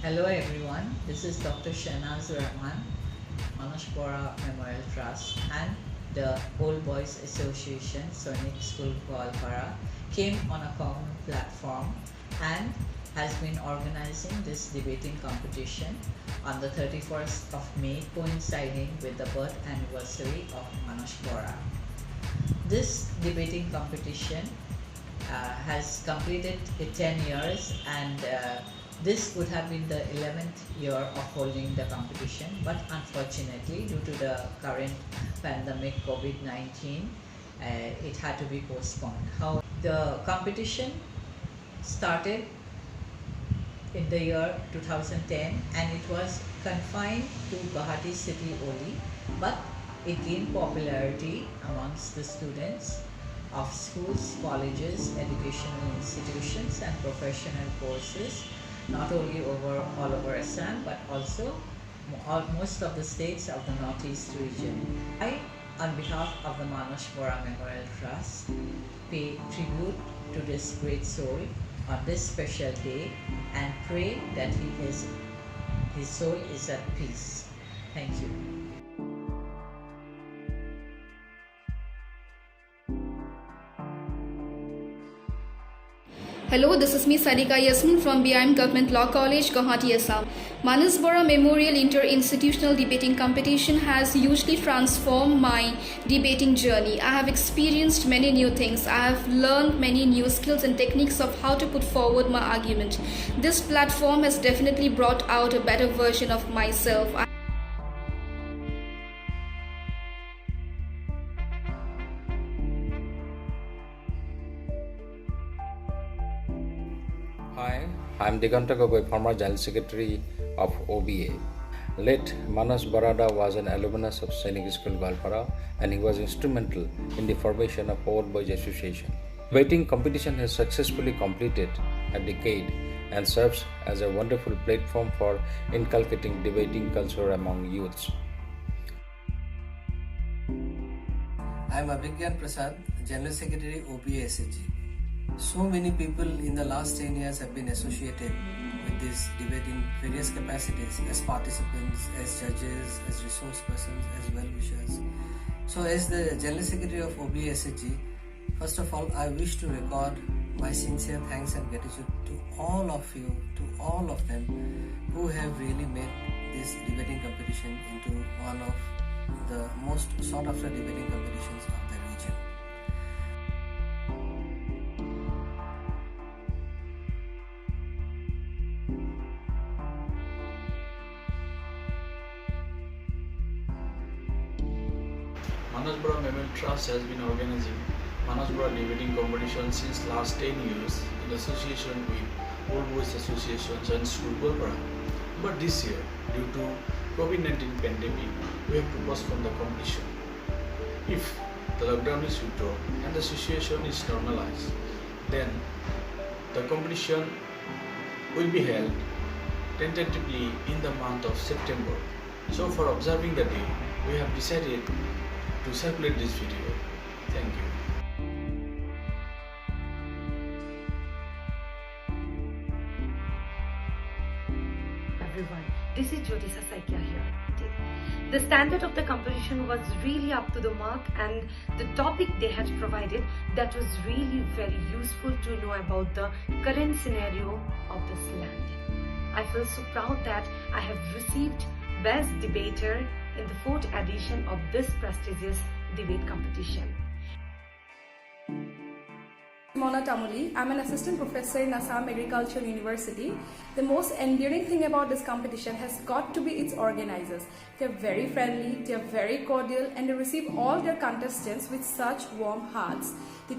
Hello everyone, this is Dr. Shahnaz Rahman, Manash Borah Memorial Trust and the Old Boys Association, Sonic School Guwahati came on a common platform and has been organizing this debating competition on the 31st of May, coinciding with the birth anniversary of Manash Borah. This debating competition has completed 10 years and this would have been the 11th year of holding the competition, but unfortunately due to the current pandemic COVID-19 it had to be postponed. How the competition started in the year 2010 and it was confined to Guwahati city only, but it gained popularity amongst the students of schools, colleges, educational institutions and professional courses, not only all over Assam but also most of the states of the Northeast region. I, on behalf of the Manash Borah Memorial Trust, pay tribute to this great soul on this special day and pray that his soul is at peace. Thank you. Hello, this is me Sarika Yasmin from BIM Government Law College, Guwahati, Assam. Manash Borah Memorial Inter-Institutional Debating Competition has hugely transformed my debating journey. I have experienced many new things. I have learned many new skills and techniques of how to put forward my argument. This platform has definitely brought out a better version of myself. Hi, I'm Diganta Gogoi, former General Secretary of OBA. Late Manash Borah was an alumnus of Sainik School Guwahati and he was instrumental in the formation of Old Boys Association. Debating competition has successfully completed a decade and serves as a wonderful platform for inculcating debating culture among youths. I'm Abhigyan Prasad, General Secretary OBA SHG. So many people in the last 10 years have been associated with this debate in various capacities as participants, as judges, as resource persons, as well-wishers. So as the General Secretary of OBA SHG, first of all I wish to record my sincere thanks and gratitude to all of you, to all of them who have really made this debating competition into one of the most sought after debating competitions of the region. Manash Borah Memorial Trust has been organizing Manash Borah debating competition since last 10 years in association with Old Boys Associations and School Borah. But this year, due to COVID-19 pandemic, we have to postpone the competition. If the lockdown is withdrawn and the situation is normalized, then the competition will be held tentatively in the month of September. So for observing the day, we have decided to circulate this video. Thank you. Everyone, this is Jyotisa Saikia here. The standard of the competition was really up to the mark, and the topic they had provided, that was really very useful to know about the current scenario of this land. I feel so proud that I have received Best Debater in the 4th edition of this prestigious debate competition. I'm an assistant professor in Assam Agricultural University. The most endearing thing about this competition has got to be its organizers. They're very friendly, they're very cordial, and they receive all their contestants with such warm hearts. The